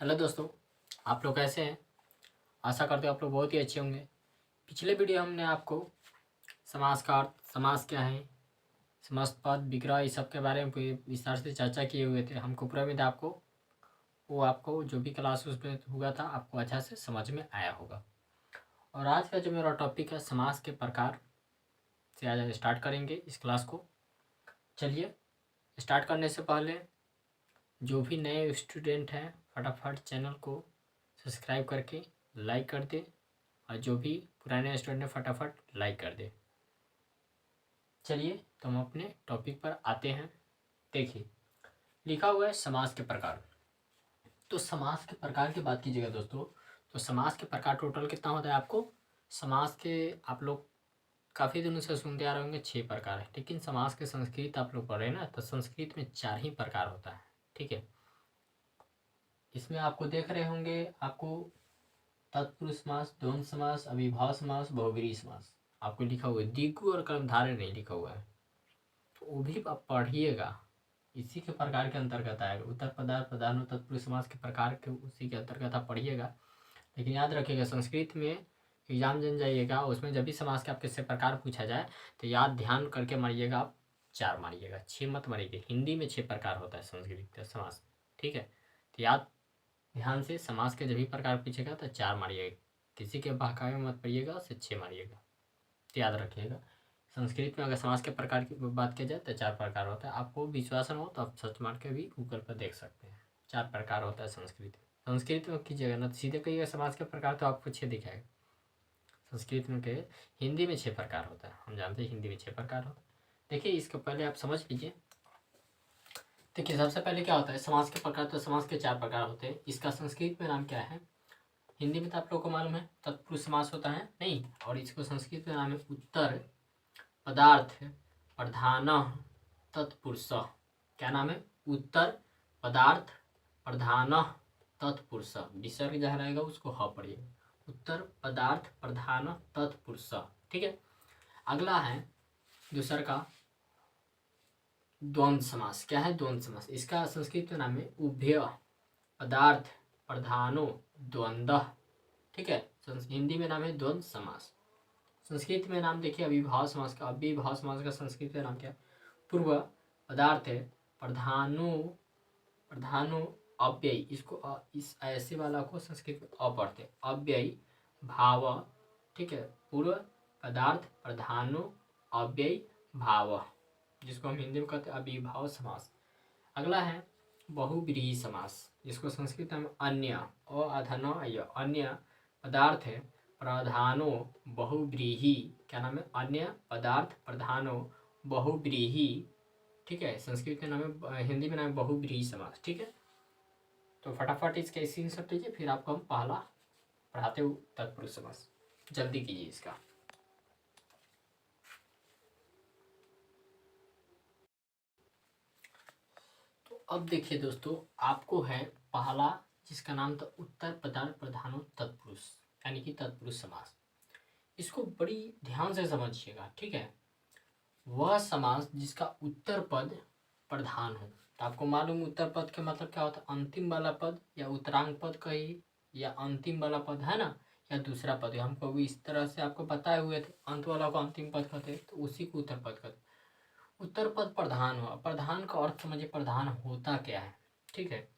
Hello दोस्तों, आप लोग कैसे हैं? आशा करते हो आप लोग बहुत ही अच्छे होंगे। पिछले वीडियो हमने आपको समास का अर्थ, समास क्या है, समस्त पद, विग्रह, इस सब के बारे में पूरी विस्तार से चर्चा किए हुए थे। हमको पूरा उम्मीद है आपको जो भी क्लास उसमें हुआ था आपको अच्छा से समझ में आया होगा। और आज का जो मेरा टॉपिक है समास के प्रकार से आज स्टार्ट करेंगे इस क्लास को। चलिए, स्टार्ट करने से पहले जो भी नए स्टूडेंट हैं फटाफट चैनल को सब्सक्राइब करके लाइक कर दे, और जो भी पुराने स्टूडेंट हैं फटाफट लाइक कर दे। चलिए तो हम अपने टॉपिक पर आते हैं। देखिए, लिखा हुआ है समास के प्रकार। तो समास के प्रकार की बात कीजिएगा दोस्तों, तो समास के प्रकार टोटल कितना होता है आपको? समास के आप लोग काफ़ी दिनों से सुनते आ रहे होंगे 6 प्रकार है, लेकिन समास के संस्कृत आप लोग पढ़ रहे हैं ना, तो संस्कृत में 4 ही प्रकार होता है। ठीक है, इसमें आपको देख रहे होंगे, आपको तत्पुरुष समास, द्वंद्व समास, अविभाव समास, बहुब्रीहि समास आपको लिखा हुआ है। द्विगु और कर्मधारय नहीं लिखा हुआ है, तो वो भी आप पढ़िएगा। इसी के प्रकार के अंतर्गत आएगा। उत्तर पदार्थ प्रधान तत्पुरुष समास के प्रकार के उसी के अंतर्गत आप पढ़िएगा। लेकिन याद रखिएगा, संस्कृत में एग्जाम जन जाइएगा, उसमें जब भी समास के आपके से प्रकार पूछा जाए तो याद ध्यान करके मारिएगा, आप 4 मारिएगा, 6 मत मारिएगा। हिंदी में 6 प्रकार होता है संस्कृत का समास। ठीक है, तो याद ध्यान से समास के जब भी प्रकार पूछेगा तो 4 मारिएगा, किसी के बहकावे में मत पड़िएगा, उससे 6 मारिएगा। तो याद रखिएगा, संस्कृत में अगर समास के प्रकार की बात की जाए तो 4 प्रकार होता है। आपको विश्वास न हो तो आप सर्च मार के भी गूगल पर देख सकते हैं। 4 प्रकार होता है संस्कृत में। संस्कृत में कीजिएगा ना, सीधे कहिएगा समास के प्रकार तो आपको 6 दिखाएगा। संस्कृत में के हिंदी में 6 प्रकार होता है, हम जानते हैं हिंदी में 6 प्रकार होता है। देखिए, इसके पहले आप समझ लीजिए। देखिए, सबसे पहले क्या होता है समास के प्रकार? तो समास के 4 प्रकार होते हैं। इसका संस्कृत में नाम क्या है? हिंदी में तो आप लोगों को मालूम है तत्पुरुष समास होता है नहीं, और इसको संस्कृत में नाम है उत्तर पदार्थ प्रधान तत्पुरुष। क्या नाम है? उत्तर पदार्थ प्रधान तत्पुरुष। विसर्ग जहाँ रहेगा उसको ह पढ़िए। उत्तर पदार्थ प्रधान तत्पुरुष। ठीक है, अगला है दूसरा का द्वंद्व समास। क्या है द्वंद्व समास? इसका संस्कृत में नाम है उभय पदार्थ प्रधानो द्वंद्व। ठीक है, हिंदी में नाम है द्वंद्व समास। संस्कृत में नाम देखिए अविभाव समास का। अविभाव समास का संस्कृत में नाम क्या है? पूर्व पदार्थ है प्रधानो प्रधानो अव्ययी। इसको इस ऐसे वाला को संस्कृत में अ पढ़ते, अव्ययी भाव। ठीक है, पूर्व पदार्थ प्रधानो अव्ययी भाव, जिसको हम हिंदी में कहते हैं अविभाव समास। अगला है बहुव्रीहि समास, जिसको संस्कृत में अन्य अन्य पदार्थ है प्रधानो बहुव्रीहि। क्या नाम है? अन्य पदार्थ प्रधानो बहुव्रीहि। ठीक है, संस्कृत में नाम है, हिंदी में नाम है बहुव्रीहि समास। ठीक है, तो फटाफट इसका स्क्रीनशॉट लीजिए, फिर आपको हम पहला पढ़ाते हुए तत्पुरुष समास। जल्दी कीजिए इसका। तो अब देखिए दोस्तों, आपको है पहला, जिसका नाम था उत्तर पदार्थ प्रधानो तत्पुरुष, यानी कि तत्पुरुष समास। इसको बड़ी ध्यान से समझिएगा। ठीक है, वह समास जिसका उत्तर पद प्रधान हो। तो आपको मालूम उत्तर पद के मतलब क्या होता है? अंतिम वाला पद, या उत्तरांग पद कहिए, या अंतिम वाला पद है ना, या दूसरा पद। हमको भी इस तरह से आपको बताए हुए थे, अंत वाला को अंतिम पद कहते हैं, तो उसी को उत्तर पद कहते हैं। उत्तर पद प्रधान हुआ। प्रधान का अर्थ समझिए, प्रधान होता क्या है। ठीक है,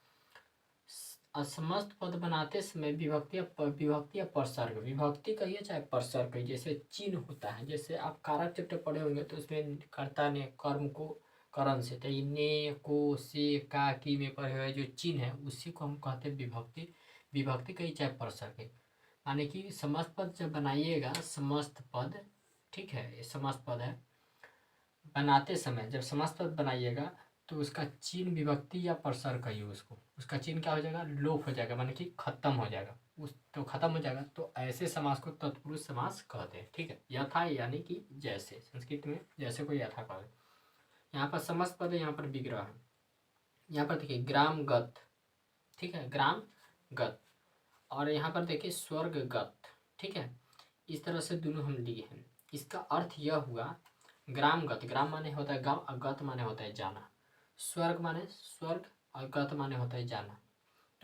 समस्त पद बनाते समय विभक्ति या परसर्ग, विभक्ति कहिए चाहे परसर्ग कहिए, जैसे चिन्ह होता है। जैसे आप कारक चैप्टर पढ़े होंगे तो उसमें कर्ता ने कर्म को करण से, तो ने को से का की में पढ़े हुए जो चिन्ह है उसी को हम कहते हैं विभक्ति। विभक्ति कहिए चाहे परसर्ग कहिए, यानी कि समस्त पद जब बनाइएगा, समस्त पद, ठीक है, ये समस्त पद है, बनाते समय जब समस्त पद बनाइएगा तो उसका चिन्ह विभक्ति या परसर्ग कहिए उसको, उसका चिन्ह क्या हो जाएगा? लोप हो जाएगा, माने कि खत्म हो जाएगा, उस तो खत्म हो जाएगा। तो ऐसे समास को तत्पुरुष समास कहते हैं। ठीक है, यथा यानी कि जैसे, संस्कृत में जैसे कोई यथा कहते। यहाँ पर समस्त पद है, यहाँ पर विग्रह है। यहाँ पर देखिए ग्राम गत, ठीक है, ग्राम गत, और यहाँ पर देखिए स्वर्ग गत। ठीक है, इस तरह से दोनों हम लिए हैं। इसका अर्थ यह हुआ, ग्राम गत, ग्राम माने होता है गाँव, गत माने होता है जाना। स्वर्ग माने स्वर्ग, और गत माने होता है जाना।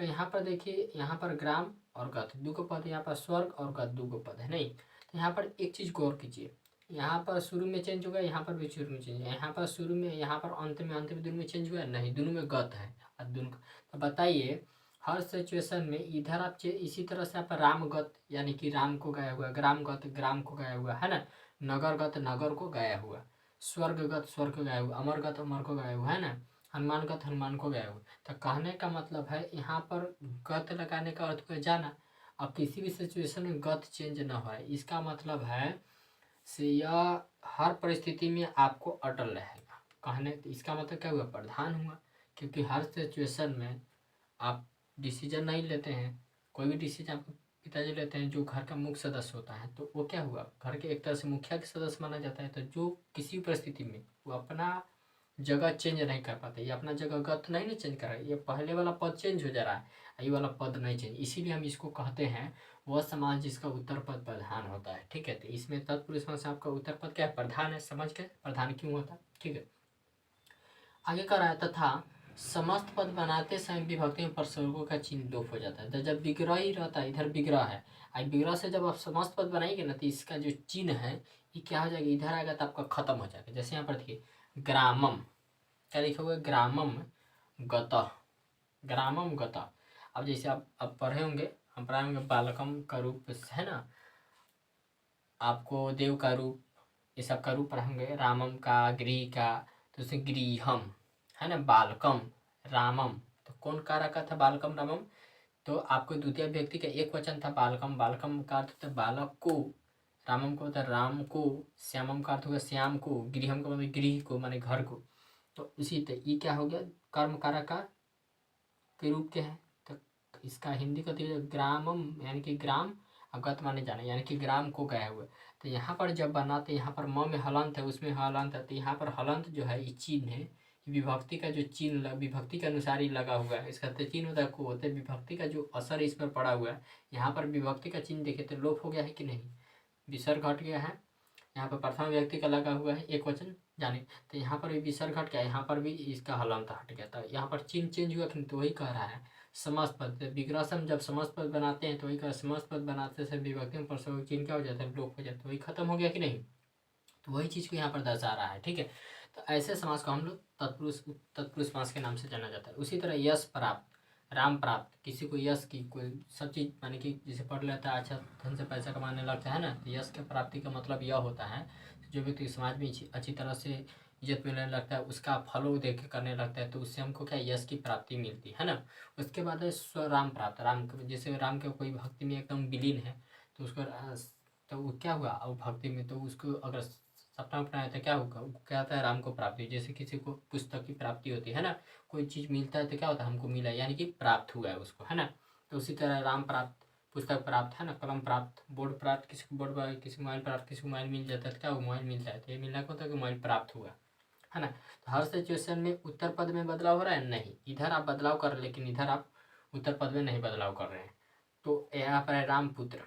तो यहाँ पर देखिए, यहाँ पर ग्राम और गत दो को पद, यहाँ पर स्वर्ग और गत दो को पद है नहीं। तो यहाँ पर एक चीज़ गौर कीजिए, यहाँ पर शुरू में चेंज होगा, यहाँ पर भी शुरू में चेंज है, यहाँ पर शुरू में, यहाँ पर अंत में दोनों में चेंज हुआ नहीं, दोनों में गत है और दोनों। तो बताइए हर सिचुएशन में इधर आप इसी तरह से आप रामगत यानी कि राम को गाया हुआ, ग्रामगत ग्राम को गाया हुआ है ना, नगरगत नगर को गाया हुआ, स्वर्गगत स्वर्ग को गाया हुआ, अमरगत अमर को गाया हुआ है ना, हनुमानगत हनुमान को गाया हुआ। तो कहने का मतलब है यहाँ पर गत लगाने का अर्थ को जाना। अब किसी भी सिचुएशन में गत चेंज न हो, इसका मतलब है से यह हर परिस्थिति में आपको अटल रहेगा। कहने इसका मतलब क्या हुआ, प्रधान हुआ, क्योंकि हर सिचुएशन में आप डिसीजन नहीं लेते हैं, कोई भी डिसीजन आपके पिताजी लेते हैं जो घर का मुख्य सदस्य होता है, तो वो क्या हुआ, घर के एक तरह से मुखिया के सदस्य माना जाता है। तो जो किसी भी परिस्थिति में वो अपना जगह चेंज नहीं कर पाते, ये अपना जगह गत नहीं चेंज कर रहा है, ये पहले वाला पद चेंज हो जा रहा है, ये वाला पद नहीं चेंज, इसीलिए हम इसको कहते हैं वह समाज जिसका उत्तर पद प्रधान होता है। ठीक है, तो इसमें तत्पुरुष समास से आपका उत्तर पद क्या है, प्रधान है। समझ के प्रधान क्यों होता है। ठीक है, आगे कर रहा है तथा समस्त पद बनाते समय विभक्ति में प्रसर्गों का चिन्ह लोप हो जाता है। तो जब विग्रह ही रहता है, इधर विग्रह है, आई विग्रह से जब आप समस्त पद बनाएंगे ना, तो इसका जो चिन्ह है ये क्या हो जाएगा, इधर आएगा तो आपका खत्म हो जाएगा। जैसे यहाँ पर देखिए ग्रामम, क्या लिखा हुआ है, ग्रामम गतः, ग्रामम गतः। अब जैसे आप पढ़े होंगे, हम पढ़े होंगे बालकम का रूप है ना, आपको देव का रूप, ये सब का रूप पढ़ेंगे, रामम का, गृह का, तो उसमें गृहम है ना, बालकम रामम, तो कौन कारक था बालकम रामम, तो आपको द्वितीय व्यक्ति का एक वचन था बालकम, बालकम का अर्थ था बालक को, रामम को होता राम को, श्यामम का अर्थ होगा श्याम को, गृहम का मतलब गृह को माने घर को। तो इसी तरह ये क्या हो गया, कर्म कारक का के रूप के है। तो इसका हिंदी का ग्रामम यानी कि ग्राम, अगत माने जाने यानी कि ग्राम को गया हुआ। तो यहाँ पर जब बना तो यहाँ पर म में हलंत है, उसमें हलंत है, तो यहाँ पर हलंत जो है ये चिन्ह है, विभक्ति का जो चिन्ह विभक्ति के अनुसार ही लगा हुआ है। इसका तो चिन्ह होता है को होता है, विभक्ति का जो असर इस पर पड़ा हुआ है, यहाँ पर विभक्ति का चिन्ह देखे तो लोप हो गया है कि नहीं, विसर्ग हट गया है। यहाँ पर प्रथम व्यक्ति का लगा हुआ है एक वचन जाने, तो यहाँ पर भी विसर्ग हट गया, यहाँ पर भी इसका हलंत हट गया, तो यहाँ पर चिन्ह चेंज हुआ कि, तो वही कह रहा है समस्त पद विग्रह से हम जब समस्त पद बनाते हैं तो वही कह समस्त पद बनाते से विभक्ति में प्रसव चिन्ह क्या हो जाता है, लोप हो जाता है, वही खत्म हो गया कि नहीं। तो वही चीज़ को यहाँ पर दर्शा रहा है। ठीक है, तो ऐसे समास को हम लोग तत्पुरुष समास के नाम से जाना जाता है। उसी तरह यश प्राप्त, राम प्राप्त, किसी को यश की कोई सब चीज़ माने कि जिसे पढ़ लेता है अच्छा धन से पैसा कमाने लगता है ना, तो यश के प्राप्ति का मतलब यह होता है जो व्यक्ति समाज में अच्छी तरह से इज्जत मिलने लगता है, उसका फलो देख करने लगता है, तो उससे हमको क्या यश की प्राप्ति मिलती है ना। उसके बाद है स्वराम प्राप्त, राम जैसे राम के कोई भक्ति में एकदम विलीन है तो उसको तो वो क्या हुआ, अब भक्ति में तो उसको अगर सपना अपना है तो क्या होगा, क्या होता है राम को प्राप्ति। जैसे किसी को पुस्तक की प्राप्ति होती है ना, कोई चीज़ मिलता है तो क्या होता है हमको मिला यानी कि प्राप्त हुआ है उसको, है ना। तो उसी तरह राम प्राप्त, पुस्तक प्राप्त है ना, कलम प्राप्त, बोर्ड प्राप्त, किसी को बोर्ड, किसी को मोबाइल प्राप्त, किसी को मोबाइल मिल जाता है तो क्या वो मोबाइल मिलता है, तो ये मिलना क्या होता है कि मोबाइल प्राप्त हुआ है ना। तो हर सिचुएशन में उत्तर पद में बदलाव हो रहा है नहीं, इधर आप बदलाव कर रहे लेकिन इधर आप उत्तर पद में नहीं बदलाव कर रहे हैं। तो यहाँ पर है रामपुत्र,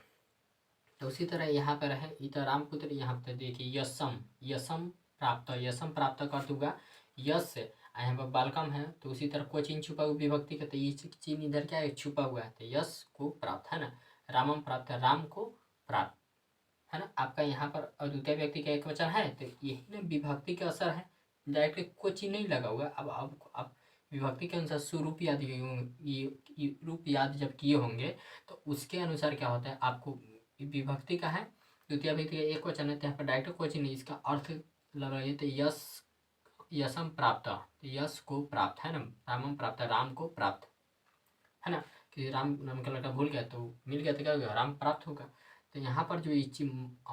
तो उसी तरह यहाँ पर है इधर रामपुत्र, यहाँ पर देखिए यशम, यशम प्राप्त, यशम प्राप्त कर दूंगा यश, यहाँ पर बालकम है तो उसी तरह को चिन्ह छुपा हुआ विभक्ति का, तो ये चिन्ह इधर क्या है छुपा हुआ है, तो यश को प्राप्त है ना, रामम प्राप्त है राम को प्राप्त है ना। आपका यहाँ पर द्वितीय व्यक्ति का एक वचन है तो यही ना विभक्ति का असर है, डायरेक्टली कोई चिन्ह नहीं लगा हुआ। अब आप विभक्ति के अनुसार स्वरूप याद ये रूप याद जब किए होंगे तो उसके अनुसार क्या होता है आपको, विभक्ति का है द्वितीय व्यक्ति का एक वचन है तो यहाँ पर डायरेक्ट क्वेश्चन नहीं, इसका अर्थ लग रहा है तो यश, यशम प्राप्त, यश को प्राप्त है ना, रामम प्राप्त राम को प्राप्त है ना, कि राम नाम का लड़का भूल गया तो मिल गया तो क्या होगा राम प्राप्त होगा। तो यहाँ पर जो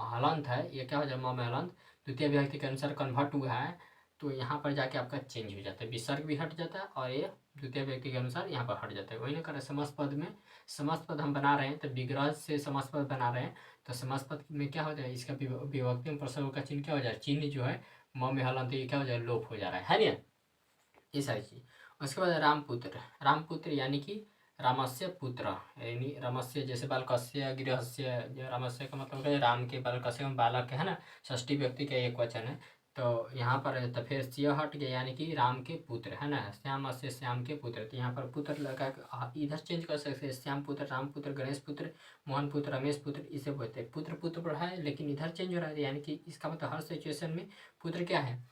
हलंत है ये क्या हो जाए म में हलंत द्वितीय व्यक्ति के अनुसार कन्वर्ट हुआ है, तो यहाँ पर जाके आपका चेंज हो जाता है, विसर्ग भी हट जाता है और ये द्वितीय व्यक्ति के अनुसार यहाँ पर हट जाता है। वही ना कर समस्त पद में, समस्त पद हम बना रहे हैं तो विग्रह से समस्त पद बना रहे हैं, तो समस्त पद में क्या हो जाए इसका विभक्ति में प्रसव का चिन्ह क्या हो जाए, चिन्ह जो है म में हलंत ये क्या हो जाए लोप हो जा रहा है ना, ये सारी चीज। उसके बाद रामपुत्र, रामपुत्र यानी कि रामस्य पुत्र, यानी रामस्य जैसे बालकस्य गृहस्य, रामस्य का मतलब है राम के, बालकस्य का बालक है ना, षष्ठी व्यक्ति का एक वचन है तो यहाँ पर है तो फिर सिय हट गया, यानी कि राम के पुत्र है ना, श्याम से श्याम के पुत्र। तो यहाँ पर पुत्र लगा के इधर चेंज कर सकते हैं, श्याम पुत्र, राम पुत्र, गणेश पुत्र, मोहन पुत्र, रमेश पुत्र, इसे बोलते हैं पुत्र। पुत्र पर है लेकिन इधर चेंज हो रहा है, यानी कि इसका मतलब हर सिचुएशन में पुत्र क्या है,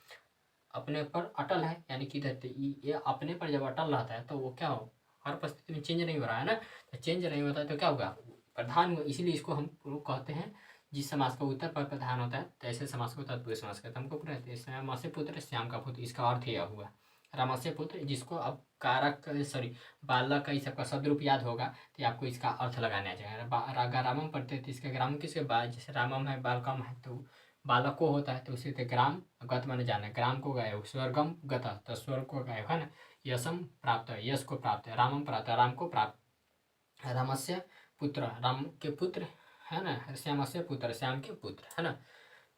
अपने पर अटल है, यानी कि इधर ये अपने पर जब अटल रहता है तो वो क्या हो, हर परिस्थिति में चेंज नहीं हो रहा है ना। तो चेंज नहीं होता है तो क्या होगा, प्रधान हुआ। इसीलिए इसको हम लोग कहते हैं जिस समाज का उत्तर पर प्रधान होता है तो ऐसे समाज को तत्पुरुष समाज कहते हैं। हमको रहते हैं श्याम से पुत्र, श्याम का पुत्र, इसका अर्थ यह हुआ रामस्य पुत्र, जिसको अब कारक सॉरी बालक का इस सबका शब्द रूप याद होगा तो आपको इसका अर्थ लगाना चाहिए। रागा रामम पढ़ते थे, इसका ग्राम किसके बाद, जैसे रामम है बालकम है तो बालक को होता है तो उसी से ग्राम गत माने जाना, ग्राम को गए, स्वर्गम गता तो स्वर्ग को गए है ना, यशम प्राप्त है, यश को प्राप्त है, रामम प्राप्त है, राम को प्राप्त, रामस्य पुत्र, राम के पुत्र है ना, श्यामस्य पुत्र, श्याम के पुत्र है ना।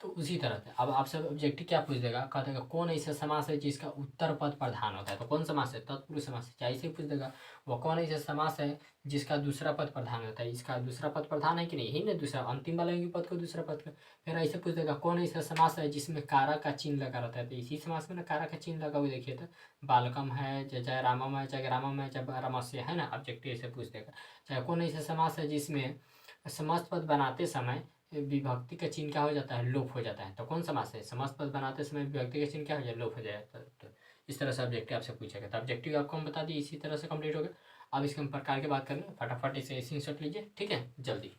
तो उसी तरह से अब आपसे ऑब्जेक्टिव क्या पूछ देगा, कह देगा कौन ऐसा समास है जिसका उत्तर पद प्रधान होता है, तो कौन समास है, तत्पुरुष समास है। चाहे इसे पूछ देगा वो कौन ऐसा समास है जिसका दूसरा पद प्रधान होता है, इसका दूसरा पद प्रधान है कि नहीं, ही ना दूसरा अंतिम वाला पद को दूसरा पद का। फिर ऐसे पूछ देगा कौन ऐसा समास है जिसमें कारा का चिन्ह लगा रहता है, तो इसी समास में ना कारा का चिन्ह लगा हुआ देखिए, तो बालकम है, चाहे रामम है, चाहे रामम है, चाहे रामस्य है ना, ऑब्जेक्टिव ऐसे पूछ देगा। चाहे कौन ऐसा समास है जिसमें समस्त पद बनाते समय विभक्ति का चिन्ह क्या हो जाता है, लोप हो जाता है, तो कौन समास है, समस्त पद बनाते समय विभक्ति का चिन्ह क्या हो जाए, लोप हो जाता है। तो इस तरह से ऑब्जेक्टिव आपसे पूछेगा, तो ऑब्जेक्टिव आपको हम बता दिए, इसी तरह से कंप्लीट हो गया। अब इसके हम प्रकार की बात करेंगे, फटाफट इसे स्क्रीनशॉट लीजिए, ठीक है, जल्दी।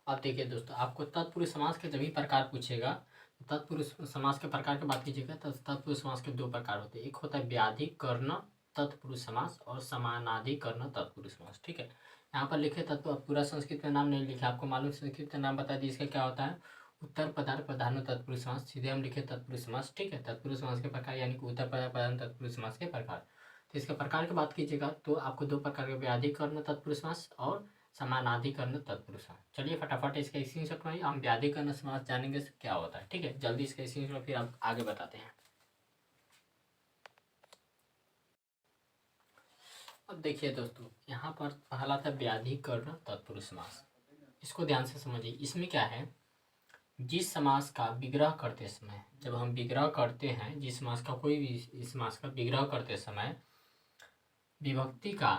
अब देखिए दोस्तों, आपको तत्पुरुष समास के जब भी प्रकार पूछेगा, तत्पुरुष समास के प्रकार की बात कीजिएगा तो तत्पुरुष समास के दो प्रकार होते हैं, एक होता है व्याधिकरण तत्पुरुष समास और समानाधिकरण तत्पुरुष समास, ठीक है। यहाँ पर लिखे तत्व, पूरा संस्कृत में नाम नहीं लिखा, आपको मालूम संस्कृत का नाम बता दी, इसका क्या होता है, उत्तर पदार्थ प्रधान तत्पुरुष समास, सीधे हम लिखे तत्पुरुष समास, ठीक है। तत्पुरुष समास के प्रकार यानी कि उत्तर पदार्थ प्रधान तत्पुरुष समास के प्रकार। तो इसके प्रकार की बात कीजिएगा तो आपको दो प्रकार के व्याधिकरण तत्पुरुष समास और समानाधिकरण तत्पुरुष। चलिए फटाफट इसका स्क्रीनशॉट मारिए, हम व्याधिकरण समास जानेंगे क्या होता है, ठीक है, जल्दी इसका स्क्रीनशॉट फिर आप आगे बताते हैं। अब देखिए दोस्तों, यहाँ पर पहला था व्याधिकरण तत्पुरुष समास, इसको ध्यान से समझिए। इसमें क्या है, जिस समास का विग्रह करते समय, जब हम विग्रह करते हैं जिस समास का, कोई भी समास का विग्रह करते समय विभक्ति का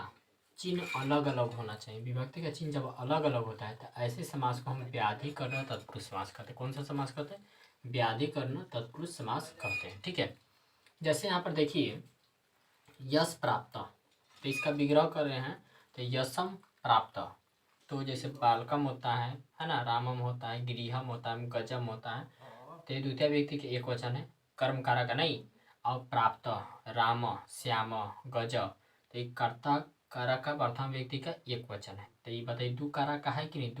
चिन्ह अलग अलग होना चाहिए। विभक्ति का चिन्ह जब अलग अलग होता है तो ऐसे समास को हम व्याधिकरण तत्पुरुष समास कहते हैं। कौन सा समास कहते हैं, व्याधिकरण तत्पुरुष समास कहते हैं, ठीक है। जैसे यहाँ पर देखिए यश प्राप्त, तो इसका विग्रह कर रहे हैं तो यशम प्राप्त, तो जैसे बालकम होता है ना, रामम होता है, गृहम होता है, गजम होता है, तो ये द्वितीय व्यक्ति के एक वचन है, कर्म कारक नहीं। और प्राप्त राम श्याम गज, तो एक कर्ता कारक का प्रथम व्यक्ति का एक वचन है, तो ये बताइए दो कारक का है कि नहीं,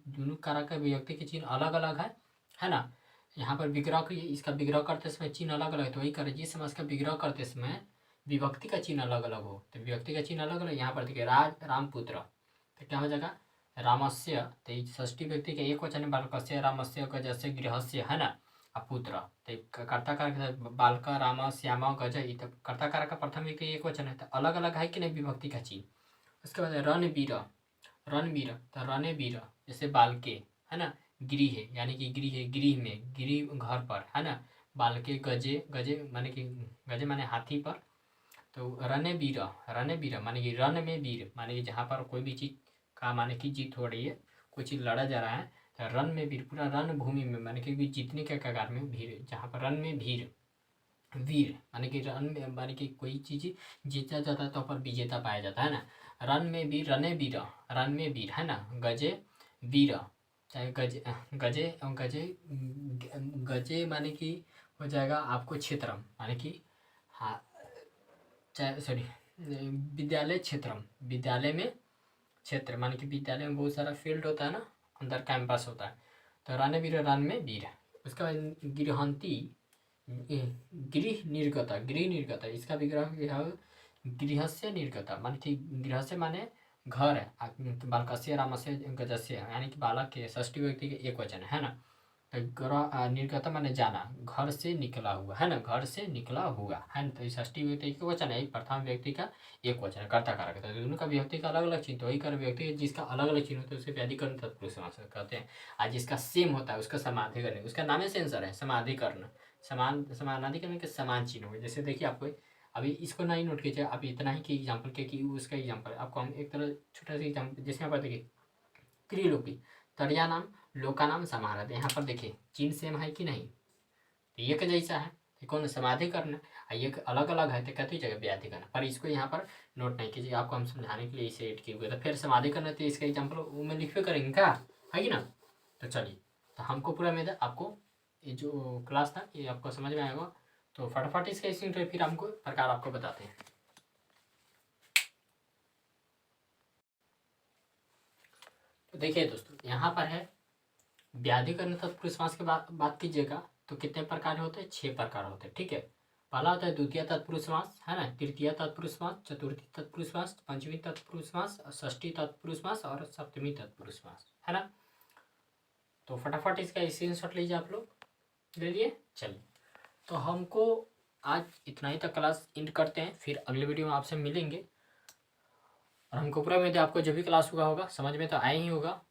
दोनों कारक का व्यक्ति के चिन्ह अलग अलग है ना। यहाँ पर विग्रह, इसका विग्रह करते समय चिन्ह अलग अलग है, तो वही करे जिस समास का विग्रह करते समय विभक्ति का चिन्ह अलग अलग हो, तो विभक्ति का चिन्ह अलग अलग। यहाँ पर देखिए राज रामपुत्र, तो क्या हो जाएगा रामस्य, तो षष्ठी व्यक्ति के एक वचन है, बालकस्य रामस्य गजस्य गृहस्य है ना, पुत्र, तो कर्ता कारक बालक राम श्याम गज, कर्ता कारक का प्रथम व्यक्ति एक वचन है, तो अलग अलग है कि नहीं विभक्ति का चिन्ह। उसके बाद रणवीर, रणवीर तो रणवीर, जैसे बालके है ना, गृह यानी कि गृह, गृह में, गृह घर पर है ना, बालके गजे, गजे माने कि गजे माने हाथी पर, तो रणवीर, रणवीर माने कि रण में वीर, माने कि जहाँ पर कोई भी चीज़ का माने कि जीत हो रही है, कोई चीज़ लड़ा जा रहा है, तो रण में वीर, पूरा रण भूमि में माने कि जीतने के कगार में भीड़, जहाँ पर रण में भीड़, वीर माने कि रण में माने कि कोई चीज़ जीता जाता है तो पर विजेता पाया जाता है ना। रण में वीर, रने वीर, रण में वीर है ना, गजे वीर, चाहे गजे गजे गजे गजे माने कि हो जाएगा आपको क्षेत्रम, माने कि हाँ, चाहे सॉरी विद्यालय क्षेत्रम, विद्यालय में क्षेत्र माने कि विद्यालय में बहुत सारा फील्ड होता है ना, अंदर कैंपस होता है, तो रणवीर रन में वीर है। उसके बाद गृहंती, गृह निर्गता, गृह निर्गता, इसका विग्रह गृहस्य निर्गता, माने कि गृहस्य माने घर है, बालकस्य रामस्य गजस्य यानी कि बालक के षष्ठी व्यक्ति के एक वचन है ना, निर्गत माने जाना, घर से निकला हुआ है ना, घर से निकला हुआ है ना। तो इस षष्ठी व्यक्ति एक वचन है, प्रथम व्यक्ति का एक वचन है, कर्ता कारक। तो दोनों का व्यक्ति का अलग अलग चिन्ह, तो वही कर व्यक्ति जिसका अलग अलग चिन्ह होता है उसे व्याधिकरण तत्पुरुष समास कहते हैं। आज जिसका सेम होता है उसका समाधिकरण, उसका नाम है सेंसर है समाधिकरण, समानाधिकरण के समान चिन्ह हो। जैसे देखिए आपको अभी इसको नहीं नोट कीजिए, आप इतना ही कि एग्जाम्पल के कि उसका एग्जाम्पल आपको हम एक तरह छोटा सा एग्जाम्पल, जैसे यहाँ पर देखिए त्रिलोकी, तरिया नाम लोका नाम समारत, यहाँ पर देखिए चिन्ह सेम है कि नहीं, तो एक जैसा है, ये कौन समाधिकरण है, ये अलग अलग है तो कहती जगह व्याधिकरण, पर इसको यहाँ पर नोट नहीं कीजिए, आपको हम समझाने के लिए इसे एड किए हुए। तो फिर समाधिकरण तो इसका एग्जाम्पल वो में लिख पे करेंगे क्या, है कि ना। तो चलिए, तो हमको पूरा उम्मीद है आपको ये जो क्लास था ये आपको समझ में आएगा। तो फटाफट इसका स्क्रीन फिर हमको प्रकार आपको बताते हैं। तो देखिए दोस्तों, यहाँ पर है व्याधिकरण तत्पुरुष समास की बात कीजिएगा तो कितने प्रकार होते हैं, 6 प्रकार होते हैं, ठीक है। पहला होता है द्वितीय तत्पुरुष समास, है ना, तृतीय तत्पुरुष समास, चतुर्थी तत्पुरुष समास, पंचमी तत्पुरुष समास, षष्ठी तत्पुरुष समास और सप्तमी तत्पुरुष समास, है ना। तो फटाफट इसका स्क्रीनशॉट लीजिए आप लोग, ले लिए। चलिए, तो हमको आज इतना ही तक क्लास एंड करते हैं, फिर अगले वीडियो में आपसे मिलेंगे। और हमको पूरा उम्मीद है आपको जो भी क्लास हुआ होगा समझ में तो आया ही होगा।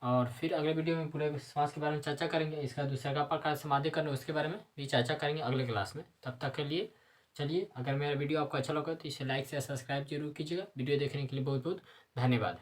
और फिर अगले वीडियो में पूरे समास के बारे में चर्चा करेंगे, इसका दूसरा का प्रकार समाधिकरण उसके बारे में भी चर्चा करेंगे अगले क्लास में। तब तक के लिए चलिए, अगर मेरा वीडियो आपको अच्छा लगा तो इसे लाइक से सब्सक्राइब जरूर कीजिएगा। वीडियो देखने के लिए बहुत बहुत धन्यवाद।